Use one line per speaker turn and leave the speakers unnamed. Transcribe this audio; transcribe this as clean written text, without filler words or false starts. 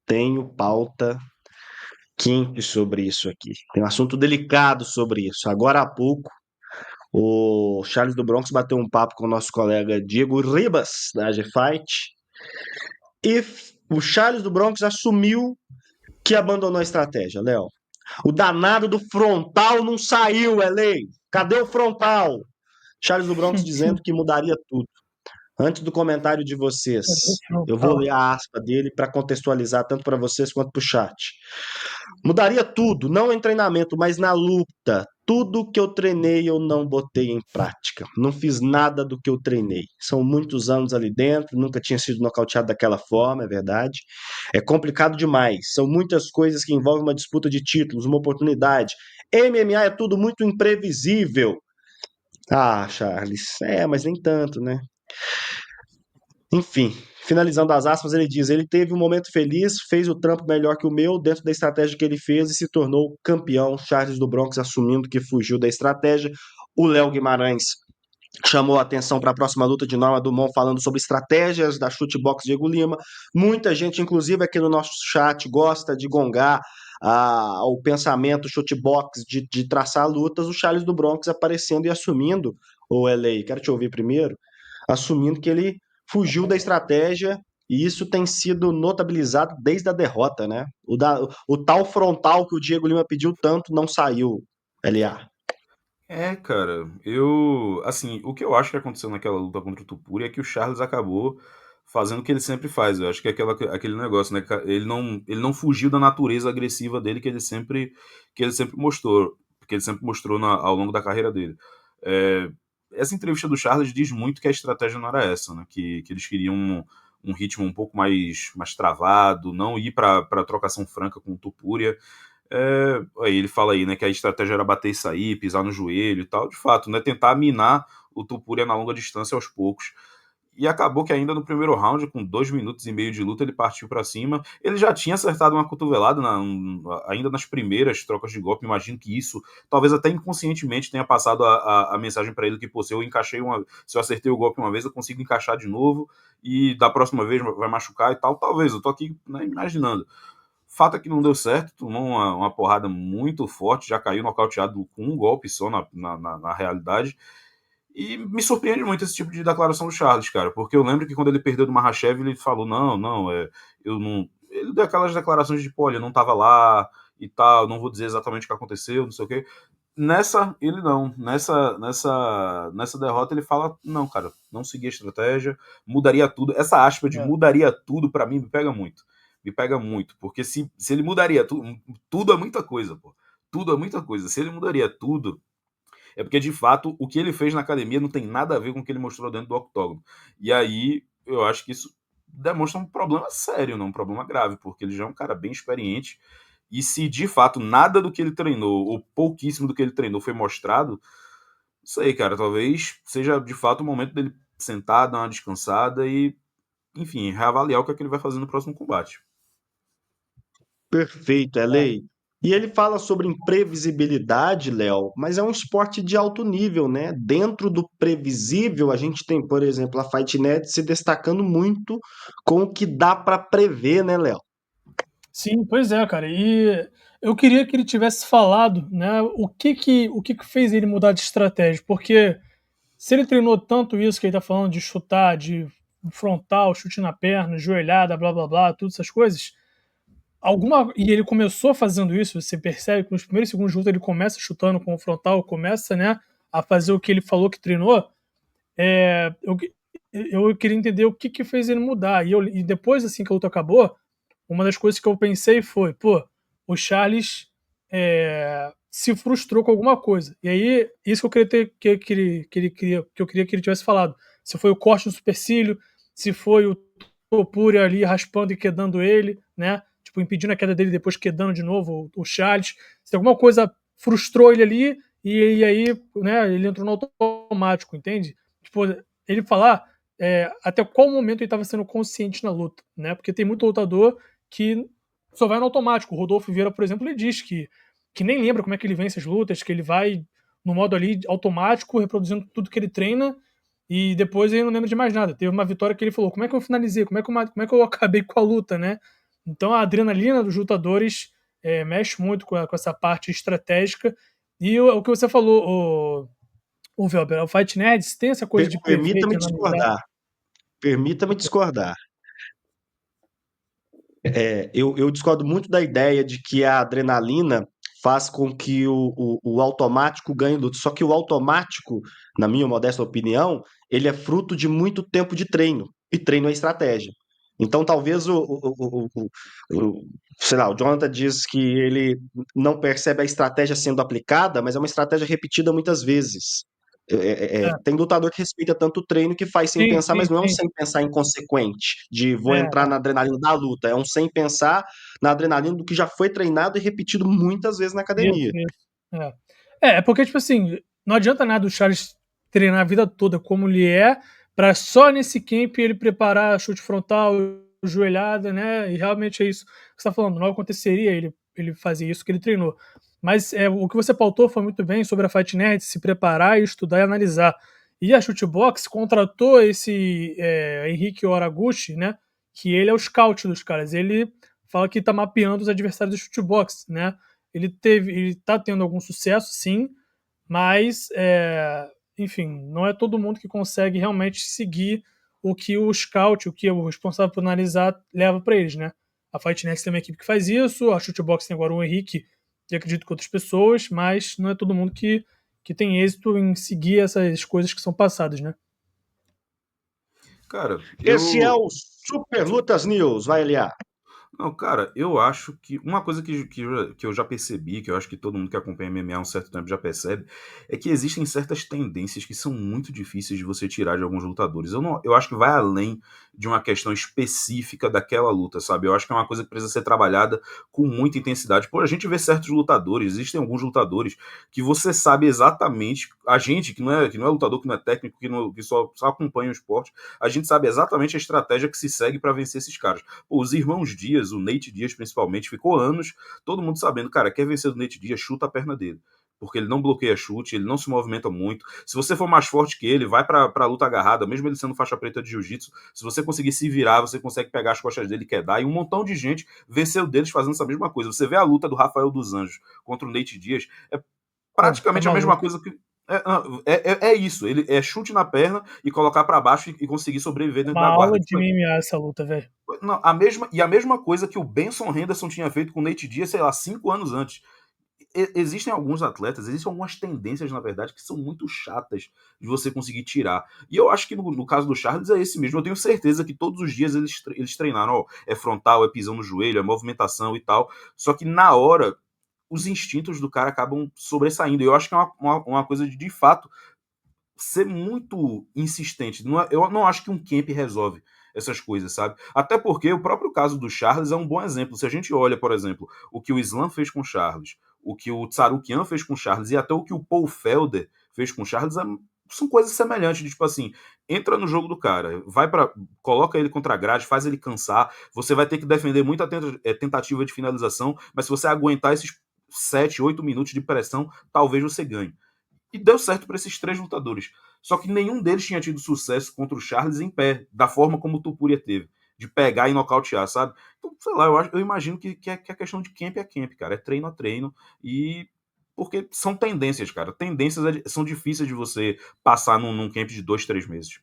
tenho pauta quente sobre isso aqui. Tem um assunto delicado sobre isso. Agora há pouco, o Charles do Bronx bateu um papo com o nosso colega Diego Ribas, da AG Fight, e o Charles do Bronx assumiu que abandonou a estratégia, Léo. O danado do frontal não saiu, LA. Cadê o frontal? Charles do Bronx dizendo que mudaria tudo. Antes do comentário de vocês, eu vou ler a aspa dele para contextualizar tanto para vocês quanto para o chat. Mudaria tudo, não em treinamento, mas na luta. Tudo que eu treinei eu não botei em prática. Não fiz nada do que eu treinei. São muitos anos ali dentro, nunca tinha sido nocauteado daquela forma, é verdade. É complicado demais. São muitas coisas que envolvem uma disputa de títulos, uma oportunidade. MMA é tudo muito imprevisível. Ah, Charles, mas nem tanto, né? Enfim, finalizando as aspas, ele diz: ele teve um momento feliz, fez o trampo melhor que o meu, dentro da estratégia que ele fez e se tornou campeão. Charles do Bronx assumindo que fugiu da estratégia. O Léo Guimarães chamou a atenção para a próxima luta de Norma Dumont, falando sobre estratégias da Chutebox Diego Lima. Muita gente, inclusive aqui no nosso chat, gosta de gongar o pensamento Chutebox de traçar lutas. O Charles do Bronx aparecendo e assumindo, o LA, quero te ouvir primeiro, assumindo que ele fugiu da estratégia e isso tem sido notabilizado desde a derrota, né? O tal frontal que o Diego Lima pediu tanto não saiu, LA.
Cara, assim, o que eu acho que aconteceu naquela luta contra o Tupuri é que o Charles acabou fazendo o que ele sempre faz. Eu acho que é aquele negócio, né? Ele não fugiu da natureza agressiva dele que ele sempre mostrou, ao longo da carreira dele. É, Essa entrevista do Charles diz muito que a estratégia não era essa, né? Que eles queriam um ritmo um pouco mais travado, não ir para trocação franca com o Tupuria. Aí ele fala aí, né, que a estratégia era bater e sair, pisar no joelho e tal. De fato, né, tentar minar o Tupuria na longa distância aos poucos. E acabou que ainda no primeiro round, com 2 minutos e meio de luta, ele partiu para cima. Ele já tinha acertado uma cotovelada ainda nas primeiras trocas de golpe. Imagino que isso, talvez até inconscientemente, tenha passado a mensagem para ele que, pô, se eu acertei o golpe uma vez, eu consigo encaixar de novo e da próxima vez vai machucar e tal. Talvez, eu tô aqui, né, imaginando. Fato é que não deu certo, tomou uma porrada muito forte, já caiu nocauteado com um golpe só na realidade. E me surpreende muito esse tipo de declaração do Charles, cara, porque eu lembro que quando ele perdeu do Makhachev, ele falou: não, não, eu não. Ele deu aquelas declarações de, pô, olha, eu não tava lá e tal, não vou dizer exatamente o que aconteceu, não sei o quê. Nessa, ele não. Nessa derrota, ele fala: não, cara, não segui a estratégia, mudaria tudo. Essa aspa de
É.
mudaria tudo, pra mim, me pega muito. Me pega muito, porque se ele mudaria tudo, tudo é muita coisa, pô. Tudo é muita coisa. Se ele mudaria tudo, é porque, de fato, o que ele fez na academia não tem nada a ver com o que ele mostrou dentro do octógono. E aí, eu acho que isso demonstra um problema sério, não um problema grave, porque ele já é um cara bem experiente. E se, de fato, nada do que ele treinou, ou pouquíssimo do que ele treinou, foi mostrado, não sei, cara, talvez seja, de fato, o momento dele sentar, dar uma descansada e, enfim, reavaliar o que é que ele vai fazer no próximo combate.
Perfeito, é lei. E ele fala sobre imprevisibilidade, Léo, mas é um esporte de alto nível, né? Dentro do previsível, a gente tem, por exemplo, a Fightnet se destacando muito com o que dá para prever, né, Léo?
Sim, pois é, cara. E eu queria que ele tivesse falado, né, o que que fez ele mudar de estratégia, porque se ele treinou tanto isso que ele tá falando de chutar, de frontal, chute na perna, joelhada, blá blá blá, todas essas coisas, e ele começou fazendo isso, você percebe que nos primeiros segundos de luta ele começa chutando com o frontal, começa, né, a fazer o que ele falou que treinou. Eu queria entender o que que fez ele mudar. E depois, assim que a luta acabou, uma das coisas que eu pensei foi, pô, o Charles se frustrou com alguma coisa. E aí, isso que eu queria ter, que eu queria que ele tivesse falado. Se foi o corte no supercílio, se foi o Topuria ali raspando e quedando ele, né? Tipo, impedindo a queda dele, depois quedando de novo o Charles. Se alguma coisa frustrou ele ali, e aí, né, ele entrou no automático, entende? Tipo, ele falar até qual momento ele estava sendo consciente na luta, né? Porque tem muito lutador que só vai no automático. O Rodolfo Vieira, por exemplo, ele diz que nem lembra como é que ele vence as lutas, que ele vai no modo ali automático, reproduzindo tudo que ele treina, e depois ele não lembra de mais nada. Teve uma vitória que ele falou: como é que eu finalizei? Como é que eu acabei com a luta, né? Então a adrenalina dos lutadores mexe muito com essa parte estratégica. E o que você falou, o Velber, o Fight Nerds tem essa coisa de prever,
Permita-me
de analisar.
discordar. Permita-me discordar. Eu discordo muito da ideia de que a adrenalina faz com que o automático ganhe luta. Só que o automático, na minha modesta opinião, ele é fruto de muito tempo de treino. E treino é estratégia. Então, talvez sei lá, o Jonathan diz que ele não percebe a estratégia sendo aplicada, mas é uma estratégia repetida muitas vezes.
É,
Tem lutador que respeita tanto o treino que faz sem
sim,
pensar,
sim,
mas não é um
sim.
sem pensar inconsequente, de vou entrar
É,
na adrenalina da luta, é um sem pensar na adrenalina do que já foi treinado e repetido muitas vezes na
isso,
academia.
isso. É porque, tipo assim, não adianta nada o Charles treinar a vida toda como ele pra só nesse camp ele preparar chute frontal, joelhada, né? E realmente é isso que você tá falando. Não aconteceria ele fazer isso que ele treinou. Mas o que você pautou foi muito bem sobre a Fight Nerd, se preparar, estudar e analisar. E a Shootbox contratou esse Henrique Oraguchi, né? Que ele é o scout dos caras. Ele fala que tá mapeando os adversários do Shootbox, né? Ele tá tendo algum sucesso, sim, mas, enfim, não é todo mundo que consegue realmente seguir o que o scout, o que o responsável por analisar, leva para eles, né? A Fight Next tem uma equipe que faz isso, a Shootbox tem agora o Henrique, e acredito que outras pessoas, mas não é todo mundo que tem êxito em seguir essas coisas que são passadas, né?
Cara,
Esse é
eu.
o Super Lutas News, vai, Eliar.
Não, cara, eu acho que uma coisa que eu já percebi, que eu acho que todo mundo que acompanha MMA há um certo tempo já percebe, é que existem certas tendências que são muito difíceis de você tirar de alguns lutadores. Eu acho que vai além de uma questão específica daquela luta, sabe? Eu acho que é uma coisa que precisa ser trabalhada com muita intensidade. Pô, a gente vê certos lutadores, existem alguns lutadores que você sabe exatamente, a gente que não é lutador, que não é técnico, que só acompanha o esporte, a gente sabe exatamente a estratégia que se segue para vencer esses caras. Pô, os irmãos Dias, o Nate Diaz principalmente, ficou anos todo mundo sabendo, cara, quer vencer do Nate Diaz, chuta a perna dele. Porque ele não bloqueia chute, ele não se movimenta muito. Se você for mais forte que ele, vai pra luta agarrada, mesmo ele sendo faixa preta de jiu-jitsu. Se você conseguir se virar, você consegue pegar as costas dele e quedar. E um montão de gente venceu deles fazendo essa mesma coisa. Você vê a luta do Rafael dos Anjos contra o Nate Diaz, é
Pô, tá
praticamente a mesma
maluco.
coisa que. É isso, ele é chute na perna e colocar pra baixo e conseguir sobreviver
É
dentro
uma
da guarda.
aula de MMA essa luta, velho.
Não, a mesma coisa que o Benson Henderson tinha feito com o Nate Diaz, sei lá, 5 anos antes. Existem alguns atletas, existem algumas tendências, na verdade, que são muito chatas de você conseguir tirar. E eu acho que no caso do Charles é esse mesmo. Eu tenho certeza que todos os dias eles treinaram, ó, é frontal, é pisão no joelho, é movimentação e tal. Só que na hora, os instintos do cara acabam sobressaindo. E eu acho que é uma coisa de fato, ser muito insistente. Eu não acho que um camp resolve essas coisas, sabe? Até porque o próprio caso do Charles é um bom exemplo. Se a gente olha, por exemplo, o que o Islam fez com o Charles, o que o Tsarukian fez com o Charles e até o que o Paul Felder fez com o Charles, são coisas semelhantes, de, tipo assim, entra no jogo do cara, coloca ele contra a grade, faz ele cansar, você vai ter que defender muita tentativa de finalização, mas se você aguentar esses 7, 8 minutos de pressão, talvez você ganhe. E deu certo para esses três lutadores. Só que nenhum deles tinha tido sucesso contra o Charles em pé, da forma como o Topuria teve. De pegar e nocautear, sabe? Então, sei lá, eu imagino que a questão de camp é camp, cara. É treino a treino. E. Porque são tendências, cara. Tendências são difíceis de você passar num camp de 2, 3 meses.